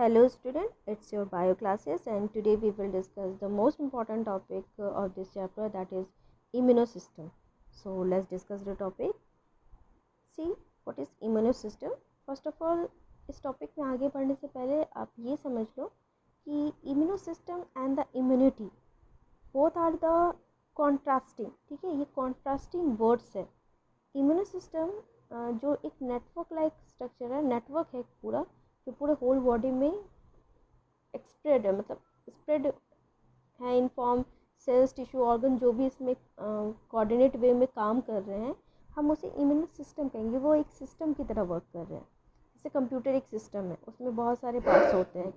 Hello student, it's your bio classes and today we will discuss the most important topic of this chapter, that is immunosystem. So let's discuss the topic. See what is immunosystem. First of all, इस topic में आगे बढ़ने से पहले आप ये समझ लो कि immunosystem and the immunity both are the contrasting, ठीक है, ये कॉन्ट्रास्टिंग वर्ड्स है। इम्यूनोसिस्टम जो एक नेटवर्क लाइक स्ट्रक्चर है, नेटवर्क है पूरा, जो पूरे होल बॉडी में स्प्रेड है, मतलब स्प्रेड है in form cells, tissue, organ, जो भी इसमें कोऑर्डिनेट वे में काम कर रहे हैं, हम उसे इम्यून सिस्टम कहेंगे। वो एक सिस्टम की तरह वर्क कर रहे हैं। जैसे कंप्यूटर एक सिस्टम है, उसमें बहुत सारे पार्ट्स होते हैं,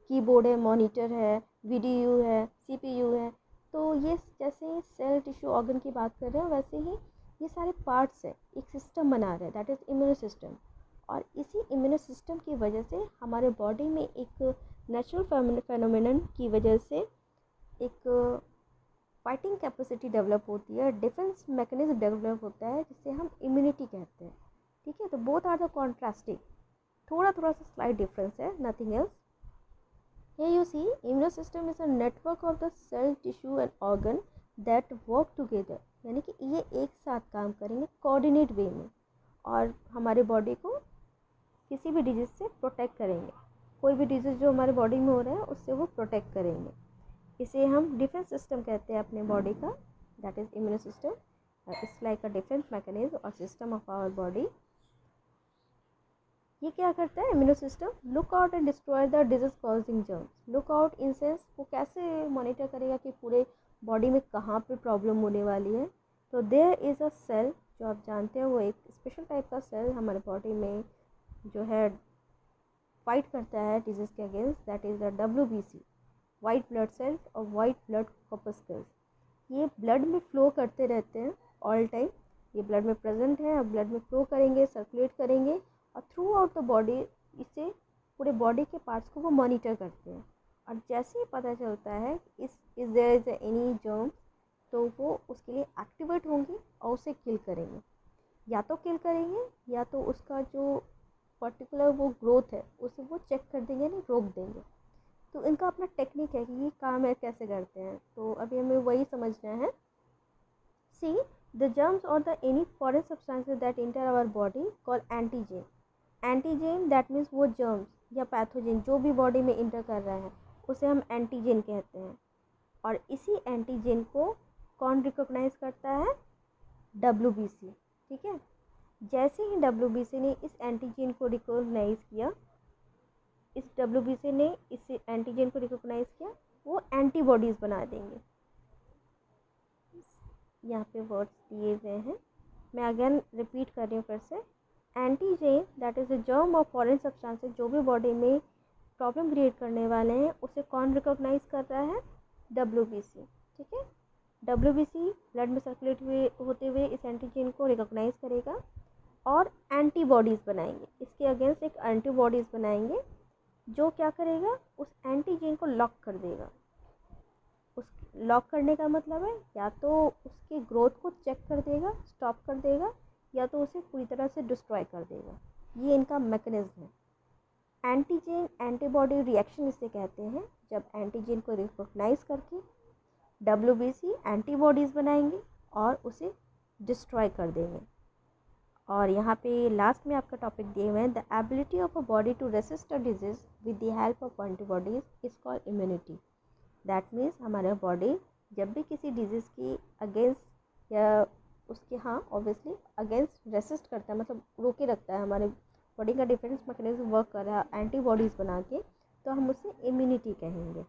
कीबोर्ड है, मॉनिटर है, वीडीयू है, सीपीयू है। तो ये जैसे सेल, टिश्यू, ऑर्गन की बात कर रहे हैं, वैसे ही ये सारे पार्ट्स है, एक सिस्टम बना रहे हैं, दैट इज़ इम्यून सिस्टम। और इसी इम्यून सिस्टम की वजह से हमारे बॉडी में एक नेचुरल फेनोमेनन की वजह से एक फाइटिंग कैपेसिटी डेवलप होती है, डिफेंस मैकेनिज्म डेवलप होता है, जिसे हम इम्यूनिटी कहते हैं। ठीक है, तो बोथ आर द कॉन्ट्रास्टिंग, थोड़ा सा स्लाइट डिफरेंस है, nothing else. Here you see, immune system is a network of the cell, tissue and organ that work together, यानी कि ये एक साथ काम करेंगे कोऑर्डिनेट वे में और हमारे बॉडी को किसी भी डिजीज़ से प्रोटेक्ट करेंगे। कोई भी डिजीज़ जो हमारे बॉडी में हो रहा है उससे वो प्रोटेक्ट करेंगे। इसे हम डिफेंस सिस्टम कहते हैं अपने बॉडी का, that is immune system. It's like a defence mechanism और सिस्टम ऑफ आवर बॉडी। ये क्या करता है immuno system? Look out and destroy the disease causing germs. Look out in sense वो कैसे मॉनिटर करेगा कि पूरे बॉडी में कहाँ पे प्रॉब्लम होने वाली है। तो देयर इज़ अ सेल, जो आप जानते हैं वो एक स्पेशल टाइप का सेल हमारे बॉडी में जो है फाइट करता है डिजीज़ के against, that is the WBC, white blood cells और वाइट ब्लड कॉर्पस्कल्स। ये ब्लड में फ्लो करते रहते हैं ऑल टाइम, ये ब्लड में प्रेजेंट है और ब्लड में फ्लो करेंगे, सर्कुलेट करेंगे और थ्रू आउट द बॉडी इसे पूरे बॉडी के पार्ट्स को वो मॉनिटर करते हैं। और जैसे ही पता चलता है इस देयर इज़ एनी जर्म, तो वो उसके लिए एक्टिवेट होंगे और उसे किल करेंगे। या तो किल करेंगे या तो उसका जो पर्टिकुलर वो ग्रोथ है उसे वो चेक कर देंगे, यानी रोक देंगे। तो इनका अपना टेक्निक है कि ये काम है कैसे करते हैं, तो अभी हमें वही समझना है। सी द जर्म्स और the any foreign substances that enter our body call antigen. Antigen that means वो जर्म्स या पैथोजेन जो भी बॉडी में इंटर कर रहा है उसे हम एंटीजेन कहते हैं। और इसी एंटीजेन को कौन रिकॉग्नाइज करता है? WBC। ठीक है, जैसे ही WBC ने इस एंटीजेन को रिकॉग्नाइज किया, इस WBC ने इस एंटीजन को रिकॉग्नाइज किया, वो एंटीबॉडीज़ बना देंगे। यहाँ पे वर्ड्स दिए हुए हैं, मैं अगेन रिपीट कर रही हूँ फिर से। Antigen that is the germ of foreign substances, जो भी बॉडी में प्रॉब्लम क्रिएट करने वाले हैं उसे कौन रिकॉग्नाइज कर रहा है? WBC। ठीक है, WBC ब्लड में सर्कुलेट होते हुए इस एंटीजन को रिकॉग्नाइज करेगा और एंटीबॉडीज़ बनाएंगे, इसके अगेंस्ट एक एंटीबॉडीज़ बनाएंगे जो क्या करेगा? उस एंटीजन को लॉक कर देगा। उस लॉक करने का मतलब है या तो उसकी ग्रोथ को चेक कर देगा, स्टॉप कर देगा, या तो उसे पूरी तरह से डिस्ट्रॉय कर देगा। ये इनका मैकेनिज्म है। एंटीजन एंटीबॉडी रिएक्शन इसे कहते हैं। जब एंटीजन को रिकॉग्नाइज करके WBC एंटीबॉडीज़ बनाएंगे और उसे डिस्ट्रॉय कर देंगे। और यहाँ पे लास्ट में आपका टॉपिक दिए हुए हैं, the ability of a body to resist a disease with the help of antibodies is called immunity. That means हमारा बॉडी जब भी किसी डिजीज़ की अगेंस्ट या उसके ऑब्वियसली अगेंस्ट रेसिस्ट करता है, मतलब रोके रखता है, हमारे बॉडी का डिफेंस मैकेनिज्म वर्क कर रहा है एंटीबॉडीज़ बना के, तो हम उसे इम्यूनिटी कहेंगे।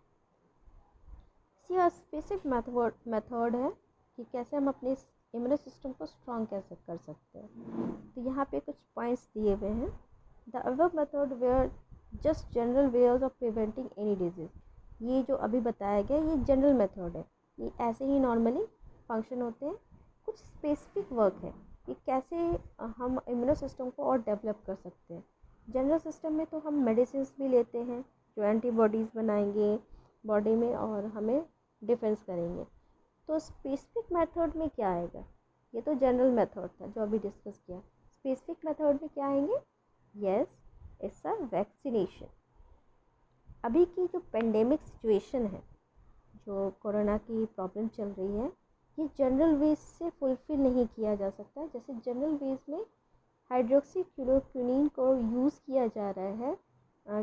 स्पेसिफिक मेथड है कि कैसे हम अपने इम्यून सिस्टम को स्ट्रॉन्ग कैसे कर सकते हैं। तो यहाँ पे कुछ पॉइंट्स दिए हुए हैं। The above method were just general wares of preventing any disease. ये जो अभी बताया गया ये जनरल मेथड है, ये ऐसे ही नॉर्मली फंक्शन होते हैं। कुछ स्पेसिफिक वर्क है कि कैसे हम इम्यून सिस्टम को और डेवलप कर सकते हैं। जनरल सिस्टम में तो हम मेडिसिन भी लेते हैं जो एंटीबॉडीज़ बनाएंगे बॉडी में और हमें डिफेंस करेंगे। तो स्पेसिफिक मेथड में क्या आएगा? ये तो जनरल मेथड था जो अभी डिस्कस किया। स्पेसिफिक मेथड में क्या आएंगे? Yes, it's a vaccination. अभी की जो पेंडेमिक सिचुएशन है, जो कोरोना की प्रॉब्लम चल रही है, ये जनरल वेज से फुलफ़िल नहीं किया जा सकता। जैसे जनरल वेज में हाइड्रोक्सीक्लोरोक्विनीन को यूज़ किया जा रहा है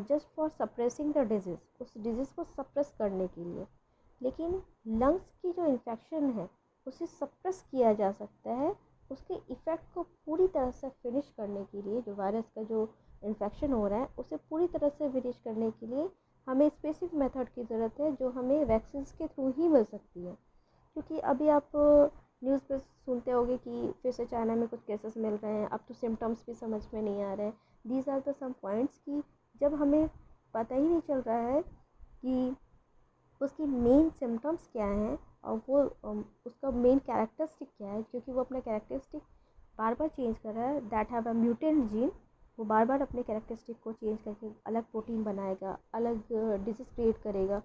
just for suppressing the disease, उस डिजीज़ को सप्रेस करने के लिए। लेकिन लंग्स की जो इन्फेक्शन है उसे सप्रेस किया जा सकता है, उसके इफ़ेक्ट को पूरी तरह से फिनिश करने के लिए, जो वायरस का जो इन्फेक्शन हो रहा है उसे पूरी तरह से फिनिश करने के लिए हमें स्पेसिफिक मेथड की ज़रूरत है, जो हमें वैक्सीन के थ्रू ही मिल सकती है। क्योंकि अभी आप न्यूज़ पे सुनते होंगे कि फिर से चाइना में कुछ केसेस मिल रहे हैं, अब तो सिम्टम्स भी समझ में नहीं आ रहे हैं। These are the some points कि जब हमें पता ही नहीं चल रहा है कि उसकी मेन सिम्टम्स क्या हैं और वो उसका मेन कैरेक्टरिस्टिक क्या है, क्योंकि वो अपना कैरेक्टरिस्टिक बार बार चेंज कर रहा है। That have a mutant gene, वो बार बार अपने कैरेक्टरिस्टिक को चेंज करके अलग प्रोटीन बनाएगा, अलग डिजीज़ क्रिएट करेगा।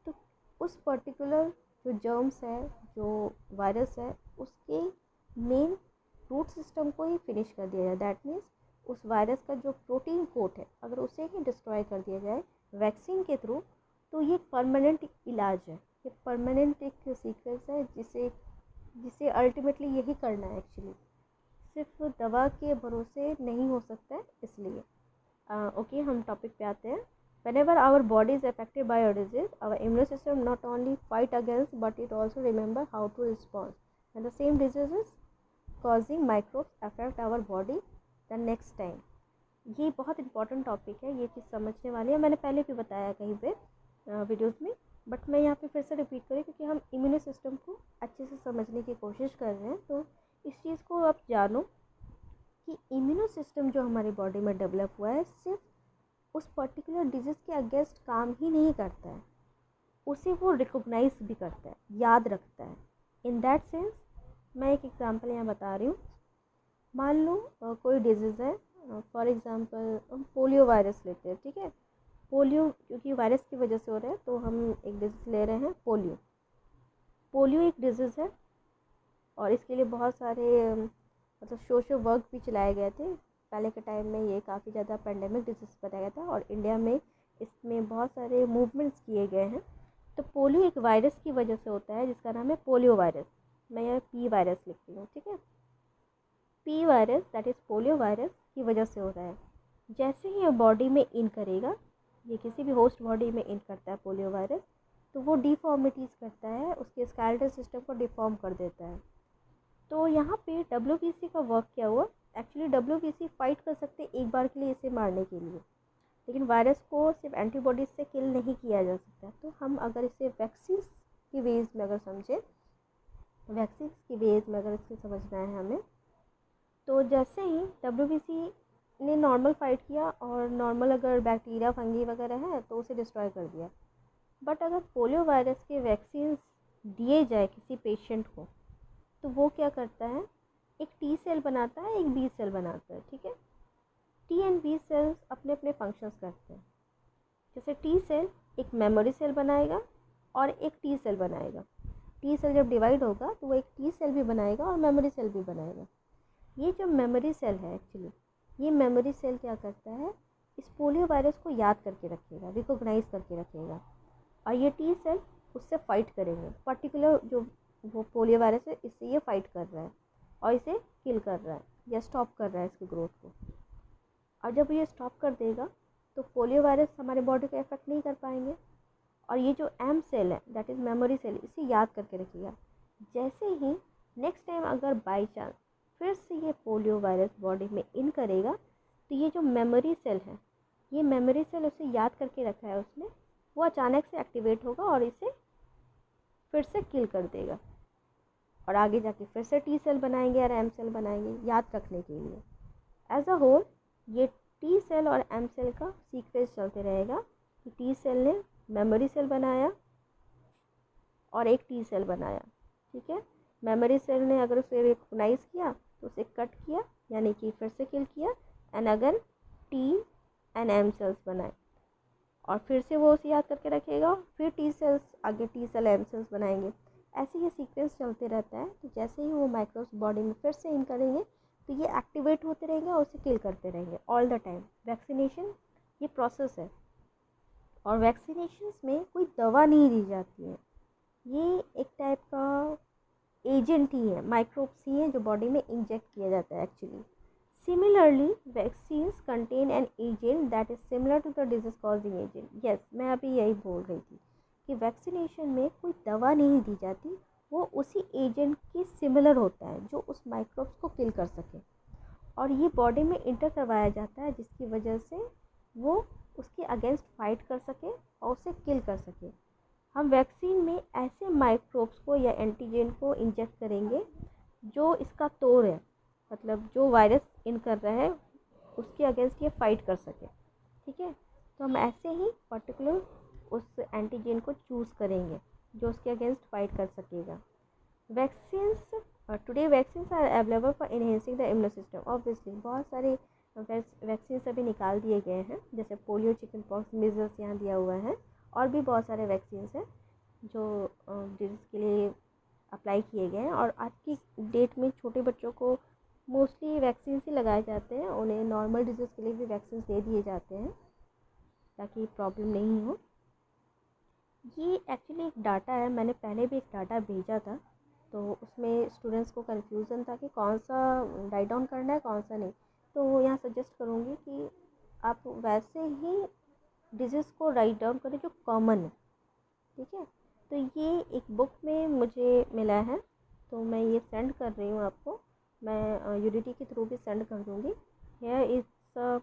तो उस पर्टिकुलर जो जर्म्स है, जो वायरस है, उसके मेन रूट सिस्टम को ही फिनिश कर दिया जाए। दैट मीन्स उस वायरस का जो प्रोटीन कोट है, अगर उसे ही डिस्ट्रॉय कर दिया जाए वैक्सीन के थ्रू, तो ये परमानेंट इलाज है, ये परमानेंट एक सीक्वेंस है जिसे जिसे अल्टीमेटली यही करना है एक्चुअली। सिर्फ दवा के भरोसे नहीं हो सकता है, इसलिए ओके हम टॉपिक पे आते हैं। Whenever our body is affected by a disease, our immune system not only fight against but it also remember how to respond. And the same diseases causing microbes affect our body the next time. ये बहुत important topic है, ये चीज़ समझने वाली है। मैंने पहले भी बताया कहीं पे वीडियोस में, बट मैं यहाँ पे फिर से रिपीट करूँ क्योंकि हम इम्यून सिस्टम को अच्छे से समझने की कोशिश कर रहे हैं। तो इस चीज़ को आप जानो कि इम्यूनो सिस्टम जो हमारी बॉडी में डेवलप हुआ है, सिर्फ उस पर्टिकुलर डिजीज़ के अगेंस्ट काम ही नहीं करता है, उसे वो रिकॉग्नाइज भी करता है, याद रखता है। इन दैट सेंस मैं एक एग्जांपल यहाँ बता रही हूँ। मान लो कोई डिजीज़ है, फॉर एग्जांपल हम पोलियो वायरस लेते हैं, ठीक है। पोलियो क्योंकि वायरस की वजह से हो रहा है, तो हम एक डिजीज़ ले रहे हैं पोलियो। पोलियो एक डिजीज़ है और इसके लिए बहुत सारे मतलब सोशल वर्क भी चलाए गए थे। पहले के टाइम में ये काफ़ी ज़्यादा पेंडेमिक डिजीज़ बताया गया था और इंडिया में इसमें बहुत सारे मूवमेंट्स किए गए हैं। तो पोलियो एक वायरस की वजह से होता है जिसका नाम है पोलियो वायरस। मैं यहाँ पी वायरस लिखती हूँ, ठीक है। P virus that is polio virus की वजह से हो रहा है। जैसे ही ये बॉडी में इन करेगा, ये किसी भी होस्ट बॉडी में इन करता है पोलियो वायरस, तो वो डिफॉर्मिटीज़ करता है, उसके स्केलेटल सिस्टम को डिफॉर्म कर देता है। तो यहाँ पे WBC का वर्क क्या हुआ, एक्चुअली WBC फाइट कर सकते एक बार के लिए इसे मारने के लिए, लेकिन वायरस को सिर्फ एंटीबॉडीज से किल नहीं किया जा सकता। तो हम अगर इसे वैक्सीन की वेज में अगर समझें, वैक्सीन की वेज में अगर इसे समझना है हमें, तो जैसे ही WBC ने नॉर्मल फाइट किया और नॉर्मल अगर बैक्टीरिया फंगी वगैरह है तो उसे डिस्ट्रॉय कर दिया। बट अगर पोलियो वायरस के वैक्सीन दिए जाए किसी पेशेंट को, तो वो क्या करता है, एक टी सेल बनाता है, एक बी सेल बनाता है, ठीक है। टी एंड बी सेल्स अपने अपने फंक्शंस करते हैं। जैसे टी सेल एक मेमोरी सेल बनाएगा और एक टी सेल बनाएगा। टी सेल जब डिवाइड होगा तो वो एक टी सेल भी बनाएगा और मेमोरी सेल भी बनाएगा। ये जो मेमोरी सेल है एक्चुअली, ये मेमोरी सेल क्या करता है, इस पोलियो वायरस को याद करके रखेगा, रिकॉग्नाइज करके रखेगा, और ये टी सेल उससे फाइट करेंगे। पर्टिकुलर जो वो पोलियो वायरस है, इससे ये फाइट कर रहा है और इसे किल कर रहा है या स्टॉप कर रहा है इसकी ग्रोथ को। और जब ये स्टॉप कर देगा तो पोलियो वायरस हमारे बॉडी को इफेक्ट नहीं कर पाएंगे, और ये जो एम सेल है दैट इज़ मेमोरी सेल, इसे याद करके रखिएगा। जैसे ही नेक्स्ट टाइम अगर बाई चांस फिर से ये पोलियो वायरस बॉडी में इन करेगा, तो ये जो मेमोरी सेल है, ये मेमोरी सेल उसे याद करके रखा है उसने, वो अचानक से एक्टिवेट होगा और इसे फिर से किल कर देगा, और आगे जाके फिर से टी सेल बनाएंगे और एम सेल बनाएंगे याद रखने के लिए। एज अ होल ये टी सेल और एम सेल का सीक्वेंस चलते रहेगा कि टी सेल ने मेमोरी सेल बनाया और एक टी सेल बनाया, ठीक है। मेमोरी सेल ने अगर उसे रिकॉग्नाइज किया तो उसे कट किया, यानी कि फिर से किल किया, and again T and M cells बनाए और फिर से वो उसे याद करके रखेगा, फिर टी सेल्स आगे टी सेल एम सेल्स बनाएंगे। ऐसे ये सीक्वेंस चलते रहता है। तो जैसे ही वो माइक्रोब्स बॉडी में फिर से इन करेंगे तो ये एक्टिवेट होते रहेंगे और उसे किल करते रहेंगे ऑल द टाइम। वैक्सीनेशन ये प्रोसेस है, और वैक्सीनेशंस में कोई दवा नहीं दी जाती है, ये एक टाइप का एजेंट ही है, माइक्रोब्स ही है जो बॉडी में इंजेक्ट किया जाता है actually. Similarly vaccines contain an agent that is similar to the disease causing agent. Yes, मैं अभी यही बोल रही थी कि वैक्सीनेशन में कोई दवा नहीं दी जाती, वो उसी एजेंट के सिमिलर होता है जो उस माइक्रोब्स को किल कर सके, और ये बॉडी में इंटर करवाया जाता है जिसकी वजह से वो उसके अगेंस्ट फाइट कर सके और उसे किल कर सके। हम वैक्सीन में ऐसे माइक्रोब्स को या एंटीजन को इंजेक्ट करेंगे जो इसका तोड़ है, मतलब जो वायरस इन कर रहा है उसके अगेंस्ट ये फाइट कर सके। ठीक है, तो हम ऐसे ही पर्टिकुलर उस एंटीजन को चूज़ करेंगे जो उसके अगेंस्ट फाइट कर सकेगा। Vaccines today vaccines are available for enhancing the immune system. Obviously बहुत सारे वैक्सीन अभी निकाल दिए गए हैं, जैसे पोलियो, चिकन पॉक्स, मीजल्स यहाँ दिया हुआ है, और भी बहुत सारे वैक्सीन्स हैं जो डिजीज़ के लिए अप्लाई किए गए हैं। और आज की डेट में छोटे बच्चों को मोस्टली वैक्सीन ही लगाए जाते हैं, उन्हें नॉर्मल डिजीज़ के लिए भी वैक्सीन दे दिए जाते हैं ताकि प्रॉब्लम नहीं हो। ये एक्चुअली एक डाटा है, मैंने पहले भी एक डाटा भेजा था, तो उसमें स्टूडेंट्स को कन्फ्यूज़न था कि कौन सा राइट डाउन करना है कौन सा नहीं। तो यहाँ सजेस्ट करूँगी कि आप वैसे ही डिजीज़ को राइट डाउन करें जो कॉमन है। ठीक है, तो ये एक बुक में मुझे मिला है, तो मैं ये सेंड कर रही हूँ आपको, मैं यूडिटी के थ्रू भी सेंड कर दूँगी। Here is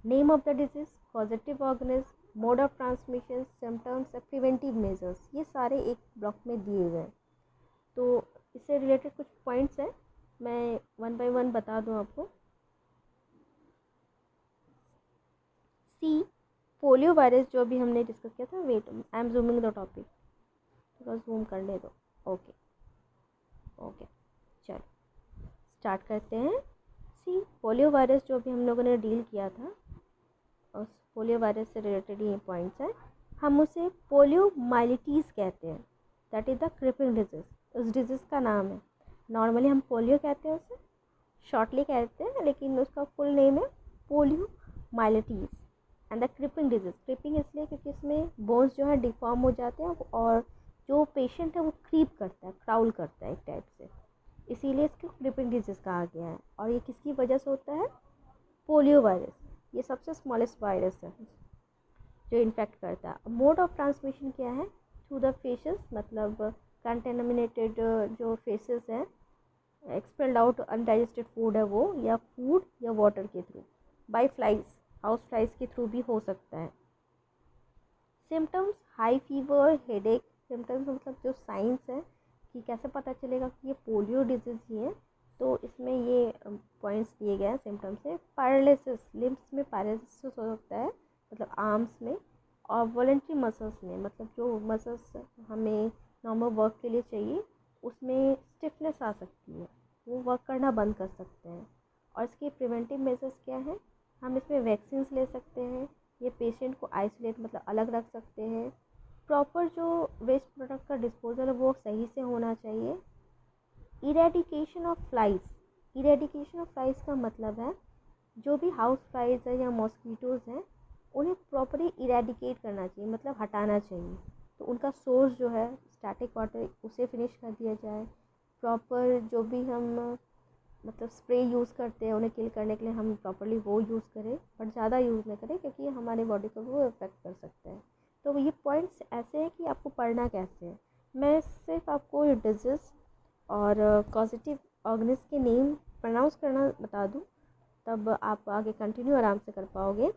name of the disease, positive organism, mode of transmission, symptoms, preventive measures, ये सारे एक ब्लॉक में दिए गए हैं। तो इससे रिलेटेड कुछ पॉइंट्स हैं, मैं वन बाय वन बता दूं आपको। सी, पोलियो वायरस जो अभी हमने डिस्कस किया था, wait I am zooming the topic, थोड़ा जूम करने दो। ओके ओके, चलो स्टार्ट करते हैं। सी, पोलियो वायरस जो अभी हम लोगों ने डील किया था, उस पोलियो वायरस से रिलेटेड ये पॉइंट्स हैं। हम उसे पोलियो माइलिटीज़ कहते हैं, that is the creeping disease, उस डिजीज़ का नाम है। नॉर्मली हम पोलियो कहते हैं, उसे शॉर्टली कहते हैं, लेकिन उसका फुल नेम है poliomyelitis and the creeping disease. Creeping इसलिए क्योंकि इसमें बोन्स जो है डिफॉर्म हो जाते हैं और जो पेशेंट है वो क्रीप करता है, क्राउल करता है एक टाइप से, इसीलिए इसको क्रिपिंग डिजीज़ कहा गया है। और ये किसकी वजह से होता है? पोलियो वायरस, ये सबसे स्मॉलेस्ट वायरस है जो इन्फेक्ट करता है। मोड ऑफ ट्रांसमिशन क्या है? थ्रू द फेसेस, मतलब कंटेमिनेटेड जो फेसेस हैं, एक्सपेल्ड आउट अनडाइजेस्टेड फूड है वो, या फूड या वाटर के through, by flies, house flies के थ्रू भी हो सकता है। Symptoms, high fever, headache. Symptoms मतलब जो साइंस है कि कैसे पता चलेगा कि ये पोलियो डिजीज़ ही है, तो इसमें ये पॉइंट्स दिए गए हैं सिम्टम्स से। पैरालिसिस, लिम्स में पैरालिसिस हो सकता है, मतलब आर्म्स में, और वॉलेंट्री मसल्स में, मतलब जो मसल्स हमें नॉर्मल वर्क के लिए चाहिए उसमें स्टिफनेस आ सकती है, वो वर्क करना बंद कर सकते हैं। और इसके प्रिवेंटिव मेजर्स क्या हैं? हम इसमें वैक्सीन्स ले सकते हैं, ये पेशेंट को आइसोलेट मतलब अलग रख सकते हैं। प्रॉपर जो वेस्ट प्रोडक्ट का डिस्पोजल है वो सही से होना चाहिए। Eradication of flies, eradication of flies का मतलब है जो भी हाउस फ्लाइज है या मॉस्किटोज़ हैं उन्हें प्रॉपरली इरेडिकेट करना चाहिए, मतलब हटाना चाहिए। तो उनका सोर्स जो है स्टैटिक वाटर, उसे फिनिश कर दिया जाए। प्रॉपर जो भी हम मतलब स्प्रे यूज़ करते हैं उन्हें किल करने के लिए, हम प्रॉपरली वो यूज़ करें, बट ज़्यादा यूज़ ना करें क्योंकि हमारे बॉडी को वो इफ़ेक्ट कर सकता है। तो ये पॉइंट्स ऐसे हैं कि आपको पढ़ना कैसे है। मैं सिर्फ आपको ये डिजीज़ और पॉजिटिव ऑर्गेनिज्म के नेम प्रोनाउंस करना बता दूँ, तब आप आगे कंटिन्यू आराम से कर पाओगे।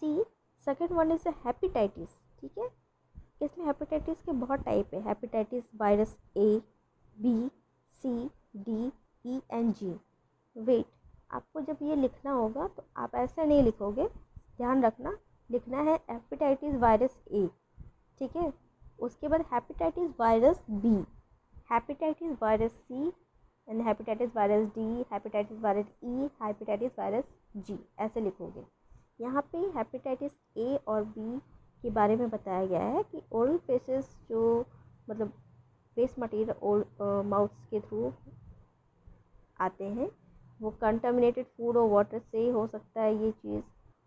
See, second one is hepatitis. ठीक है, इसमें हेपेटाइटिस के बहुत टाइप है, hepatitis virus A, B, C, D, E and G. Wait, आपको जब ये लिखना होगा तो आप ऐसे नहीं लिखोगे, ध्यान रखना, लिखना है हेपेटाइटिस वायरस ए। ठीक है, उसके बाद hepatitis virus B, hepatitis virus C, and hepatitis virus D, hepatitis virus E, hepatitis virus G, ऐसे लिखोगे। यहाँ पे हेपेटाइटिस ए और बी के बारे में बताया गया है कि ओरल फेसेस जो मतलब वेस्ट मटेरियल ओरल माउथ्स के थ्रू आते हैं, वो कंटामिनेटेड फूड और वाटर से हो सकता है ये चीज़,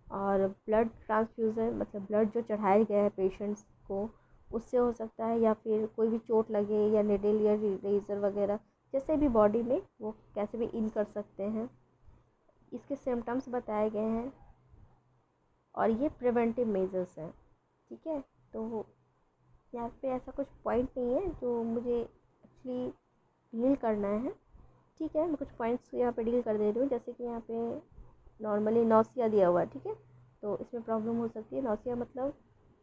और ब्लड ट्रांसफ्यूज़न मतलब ब्लड जो चढ़ाया गया है पेशेंट्स को उससे हो सकता है, या फिर कोई भी चोट लगे या निडल या रेजर वगैरह जैसे भी बॉडी में वो कैसे भी इन कर सकते हैं। इसके सिम्टम्स बताए गए हैं और ये प्रिवेंटिव मेजर्स हैं। ठीक है, तो यहाँ पे ऐसा कुछ पॉइंट नहीं है जो मुझे एक्चुअली डील करना है। ठीक है, मैं कुछ पॉइंट्स यहाँ पे डील कर दे रही हूँ। जैसे कि यहाँ पे नॉर्मली नौसिया दिया हुआ है, ठीक है, तो इसमें प्रॉब्लम हो सकती है। नौसिया मतलब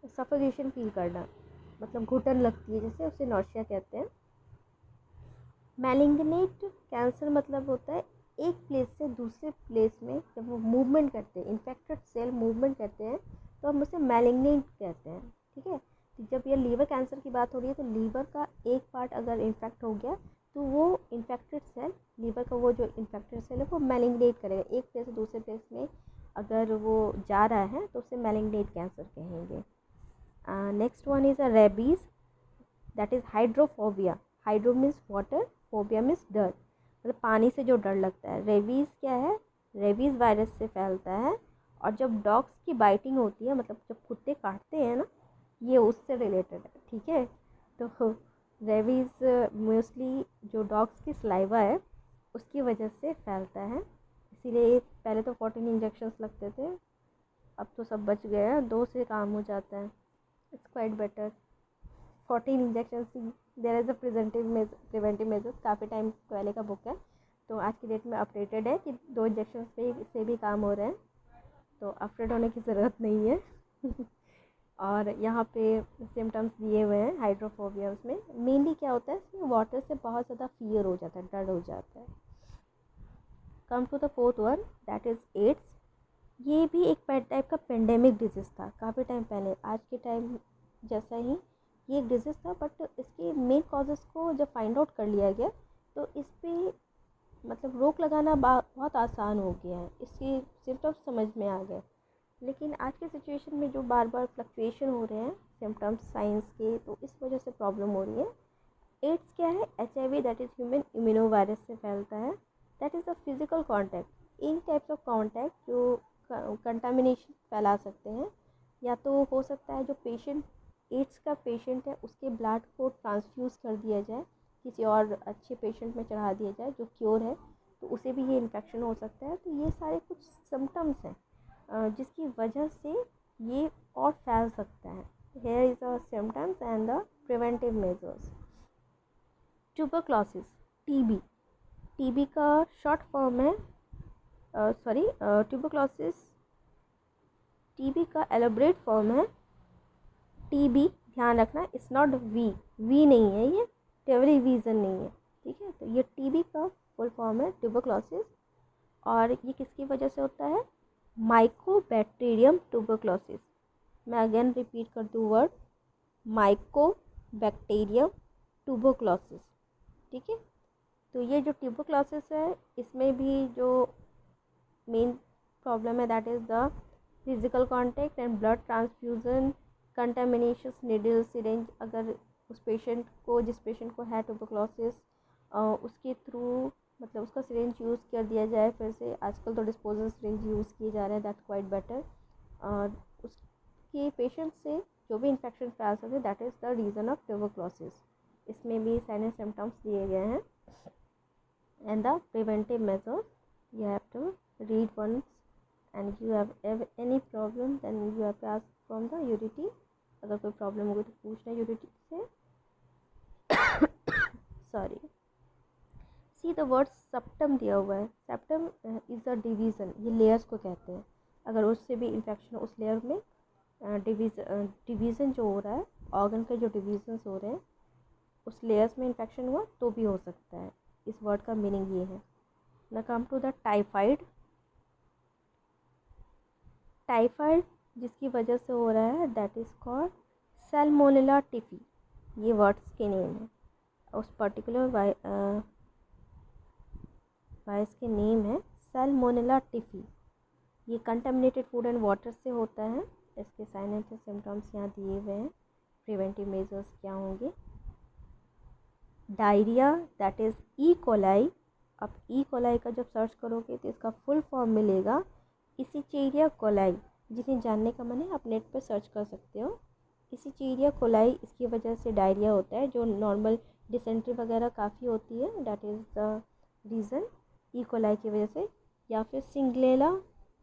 सफोकेशन फील करना, मतलब घुटन लगती है, जैसे उसे नौसिया कहते हैं। मैलिग्नेंट कैंसर मतलब होता है एक प्लेस से दूसरे प्लेस में जब वो मूवमेंट करते हैं, इन्फेक्टेड सेल मूवमेंट करते हैं, तो हम उसे मैलिग्नेंट कहते हैं। ठीक है, तो जब ये लीवर कैंसर की बात हो रही है तो लीवर का एक पार्ट अगर इन्फेक्ट हो गया तो वो इन्फेक्टेड सेल, लीवर का वो जो इन्फेक्टेड सेल है वो मैलिग्नेट करेगा। एक प्लेस से दूसरे प्लेस में अगर वो जा रहा है तो उसे मैलिग्नेट कैंसर कहेंगे। Next one is a rabies, that is hydrophobia. Hydro means water, phobia means डर, मतलब पानी से जो डर लगता है। रेबीज़ क्या है? रेबीज़ वायरस से फैलता है, और जब डॉग्स की बाइटिंग होती है, मतलब जब कुत्ते काटते हैं ना, ये उससे रिलेटेड है। ठीक है, तो रेबीज़ मोस्टली जो डॉग्स की सलाइवा है उसकी वजह से फैलता है। इसीलिए पहले तो 14 इंजेक्शंस लगते थे, अब तो सब बच गए हैं, 2 से काम हो जाता है। It's quite better. 14 injection, there is a preventive measures, काफ़ी टाइम पहले का बुक है, तो आज की डेट में अपडेटेड है कि 2 इंजेक्शन से भी काम हो रहे हैं, तो अफ्रेड होने की ज़रूरत नहीं है। और यहाँ पे सिम्टम्स दिए हुए हैं हाइड्रोफोबिया। उसमें मेनली क्या होता है, इसमें वाटर से बहुत ज़्यादा फियर हो जाता है, डर हो जाता है। Come to the fourth one, that is AIDS. ये भी एक टाइप का पेंडेमिक डिजीज़ था काफ़ी टाइम पहले, आज के टाइम जैसा ही ये एक डिजीज़ था, बट इसके मेन कॉजेज़ को जब फाइंड आउट कर लिया गया तो इस पर मतलब रोक लगाना बहुत आसान हो गया है, इसके सिम्टम्स समझ में आ गए। लेकिन आज के सिचुएशन में जो बार बार फ्लक्चुएशन हो रहे हैं सिम्टम्स साइंस के, तो इस वजह से प्रॉब्लम हो रही है। एड्स क्या है? HIV, that is human immuno virus से फैलता है। That is a physical contact, in types of contact जो कंटामिनेशन फैला सकते हैं। या तो हो सकता है जो पेशेंट एड्स का पेशेंट है उसके ब्लड को ट्रांसफ्यूज़ कर दिया जाए, किसी और अच्छे पेशेंट में चढ़ा दिया जाए जो क्योर है, तो उसे भी ये इन्फेक्शन हो सकता है। तो ये सारे कुछ सिम्टम्स हैं जिसकी वजह से ये और फैल सकता है। Here is a symptoms and the preventive measures. Tuberculosis, TB. TB का शॉर्ट फॉर्म है, ट्यूबरक्लोसिस टीबी का एलोब्रेट फॉर्म है टीबी। ध्यान रखना, इट्स नॉट वी नहीं है, ये टेलीविज़न नहीं है। ठीक है, तो ये टीबी का फुल फॉर्म है ट्यूबरक्लोसिस। और ये किसकी वजह से होता है? Mycobacterium tuberculosis. मैं अगेन रिपीट कर दूँ वर्ड, माइकोबैक्टीरियम ट्यूबरक्लोसिस। ठीक है, तो ये जो ट्यूबरक्लोसिस है इसमें भी जो मेन प्रॉब्लम है that is the physical contact and blood transfusion, contamination, needle, syringe. अगर उस पेशेंट को, जिस पेशेंट को है ट्यूबरक्लोसिस, उसके थ्रू मतलब उसका सिरिंज यूज़ कर दिया जाए फिर से। आजकल तो डिस्पोजल सिरिंज यूज़ किए जा रहे हैं, दैट क्वाइट बेटर। और उसके पेशेंट से जो भी इन्फेक्शन फैल सकते, that is the reason of tuberculosis. इसमें भी साइन एंड सिम्टम्स दिए गए हैं। And the preventive measures you have to read once, and you have any problem then you have to ask from the UDT। अगर कोई problem होगी तो पूछना UDT से। Sorry, see the word septum दिया हुआ है। सेप्टम इज़ अ डिवीज़न, ये लेयर्स को कहते हैं। अगर उससे भी इन्फेक्शन उस लेयर में डिवीज़न जो हो रहा है, ऑर्गन के जो डिवीजन्स हो रहे हैं उस लेयर्स में इन्फेक्शन हुआ तो भी हो सकता है। इस वर्ड का मीनिंग ये है। ना come to the typhoid. Typhoid जिसकी वजह से हो रहा है that is called salmonella typhi. ये वर्ड्स के नेम है, उस पर्टिकुलर वायरस के नेम है सैल्मोनेला टिफी। ये कंटामिनेटेड फूड एंड वाटर से होता है। इसके साइन एंड सिम्टम्स यहाँ दिए हुए हैं। प्रिवेंटिव मेजर्स क्या होंगे? Diarrhoea, that is E coli. अब ई कोलाई का जब सर्च करोगे तो इसका फुल फॉर्म मिलेगा इसिचेरिया कोलाई। जिन्हें जानने का मन है आप नेट पर सर्च कर सकते हो। इसीचीरिया कोलाई, इसकी वजह से डायरिया होता है, जो नॉर्मल डिसेंट्री वगैरह काफ़ी होती है, that is the reason, E coli की वजह से। या फिर सिंगलेला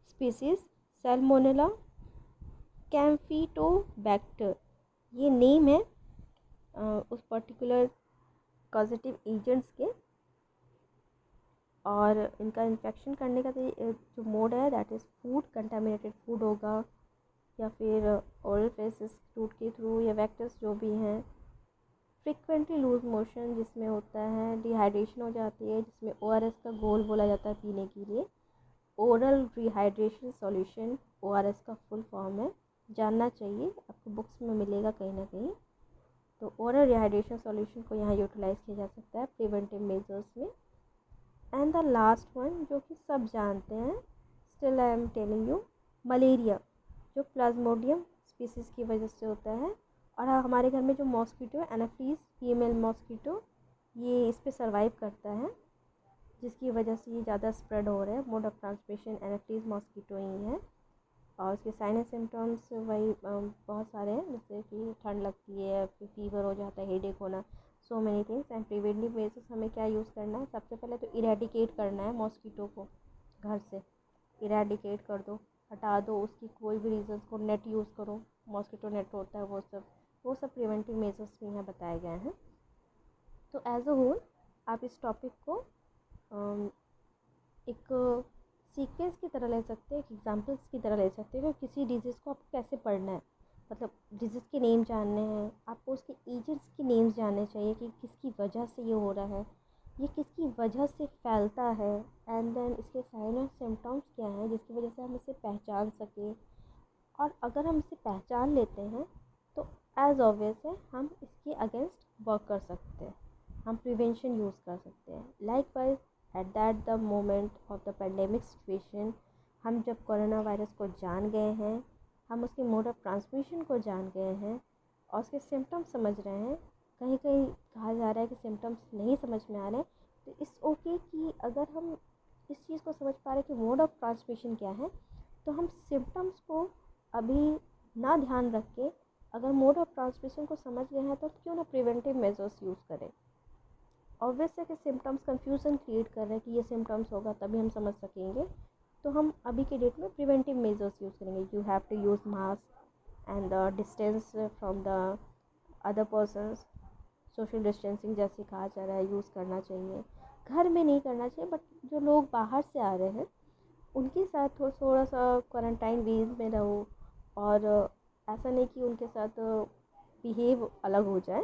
स्पीसीज सैल्मोनेला कैम्फिटोबैक्टर, ये नेम है उस पर्टिकुलर कॉजेटिव एजेंट्स के। और इनका इन्फेक्शन करने का जो मोड है that is food, contaminated food होगा, या फिर ओरल फेसिस रूट के थ्रू, या वेक्टर्स जो भी हैं। फ्रिक्वेंटली लूज मोशन जिसमें होता है, डिहाइड्रेशन हो जाती है जिसमें ओआरएस का घोल बोला जाता है पीने के लिए। ओरल रिहाइड्रेशन सॉल्यूशन ओआरएस का फुल फॉर्म है, जानना चाहिए, आपको बुक्स में मिलेगा कहीं ना कहीं। तो ओरल रिहाइड्रेशन सॉल्यूशन को यहाँ यूटिलाइज़ किया जा सकता है प्रिवेंटिव मेजर्स में। एंड द लास्ट वन जो कि सब जानते हैं, still I am telling you, malaria, जो प्लाज्मोडियम स्पीसीज़ की वजह से होता है। और हमारे घर में जो मॉस्किटो है एनाफीज फीमेल मॉस्किटो, ये इस पे सर्वाइव करता है, जिसकी वजह से ये ज़्यादा स्प्रेड हो रहा है। मोड ऑफ ट्रांसमिशन एनाफीज मॉस्किटो ही है। और उसके साइनस सिम्टम्स वही बहुत सारे हैं, जैसे कि ठंड लगती है, फिर फीवर हो जाता है, हेडेक होना, so many things. And preventive measures हमें क्या यूज़ करना है, सबसे पहले तो इरेडिकेट करना है मॉस्किटो को, घर से इरेडिकेट कर दो, हटा दो उसकी कोई भी रीज़न को, नेट यूज़ करो, मॉस्किटो नेट होता है, वो सब प्रिवेंटिव मेजर्स भी यहाँ बताए गए हैं। तो एज अ होल आप इस टॉपिक को एक सीक्वेंस की तरह ले सकते हैं, एक एग्जांपल्स की तरह ले सकते हैं कि किसी डिजीज़ को आपको कैसे पढ़ना है। मतलब डिजीज़ के नेम जानने हैं आपको, उसके एजेंट्स के नेम्स जानने चाहिए कि किसकी वजह से ये हो रहा है, ये किसकी वजह से फैलता है, एंड देन इसके साइन और सिम्टम्स क्या हैं जिसकी वजह से हम इसे पहचान सकें। और अगर हम इसे पहचान लेते हैं तो एज ऑब्वियस है हम इसके अगेंस्ट वर्क कर सकते हैं, हम प्रिवेंशन यूज़ कर सकते हैं। Likewise at that the moment of the pandemic situation, हम जब कोरोना वायरस को जान गए हैं, हम उसके मोड ऑफ ट्रांसमिशन को जान गए हैं और उसके सिम्टम्स समझ रहे हैं, कहीं कहीं कहा जा रहा है कि सिम्टम्स नहीं समझ में आ रहे हैं, तो इट्स ओके कि अगर हम इस चीज़ को समझ पा रहे हैं कि मोड ऑफ ट्रांसमिशन क्या है, तो हम सिम्टम्स को अभी ना ध्यान रख के अगर मोड ऑफ ट्रांसमिशन को समझ गए हैं तो क्यों ना प्रिवेंटिव मेजर्स यूज़ करें। ऑब्वियस है कि सिम्टम्स कंफ्यूजन क्रिएट कर रहे हैं कि ये सिम्टम्स होगा तभी हम समझ सकेंगे, तो हम अभी के डेट में प्रिवेंटिव मेजर्स यूज़ करेंगे। You have to use mask and the distance from the other persons, social distancing जैसे कहा जा रहा है यूज़ करना चाहिए। घर में नहीं करना चाहिए, बट जो लोग बाहर से आ रहे हैं उनके साथ थोड़ा सा क्वारंटाइन वेज में रहो, और ऐसा नहीं कि उनके साथ बिहेव अलग हो जाए,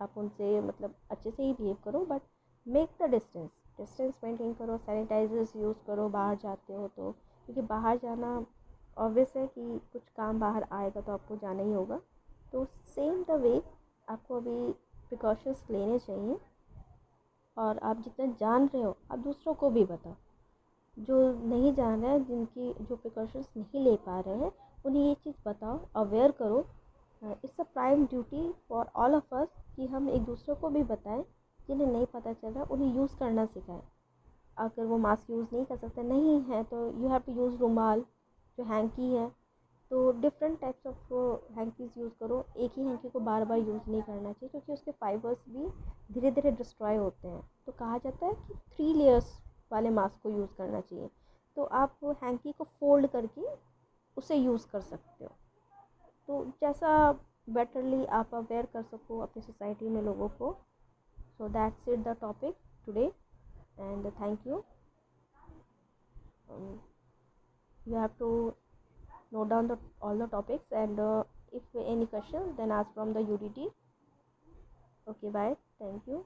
आप उनसे मतलब अच्छे से ही बिहेव करो, but make the distance maintain करो, सैनिटाइजर्स यूज़ करो बाहर जाते हो तो, क्योंकि बाहर जाना ऑब्वियस है कि कुछ काम बाहर आएगा तो आपको जाना ही होगा। तो सेम द वे आपको अभी प्रिकॉशंस लेने चाहिए, और आप जितना जान रहे हो आप दूसरों को भी बताओ। जो नहीं जान रहे हैं, जिनकी जो प्रिकॉशंस नहीं ले पा रहे हैं, उन्हें ये चीज़ बताओ, अवेयर करो। It's a prime duty for all of us कि हम एक दूसरे को भी बताएं, जिन्हें नहीं पता चल रहा उन्हें यूज़ करना सिखाएं। अगर वो मास्क यूज़ नहीं कर सकते नहीं है तो यू हैव टू यूज़ रुमाल, जो हैंकी है, तो different types of hankies use करो। एक ही हैंकी को बार बार यूज़ नहीं करना चाहिए, क्योंकि उसके फाइबर्स भी धीरे धीरे डिस्ट्रॉय होते हैं। तो कहा जाता है कि 3 लेयर्स वाले मास्क को यूज़ करना चाहिए। तो आप हैंकी को फोल्ड करके उसे यूज़ कर सकते हो, तो जैसा बेटरली आप अवेयर कर सको अपनी सोसाइटी में लोगों को। So that's it the topic today, and thank you. You have to note down all the topics, and if any questions then ask from the UDT. Okay, bye, thank you.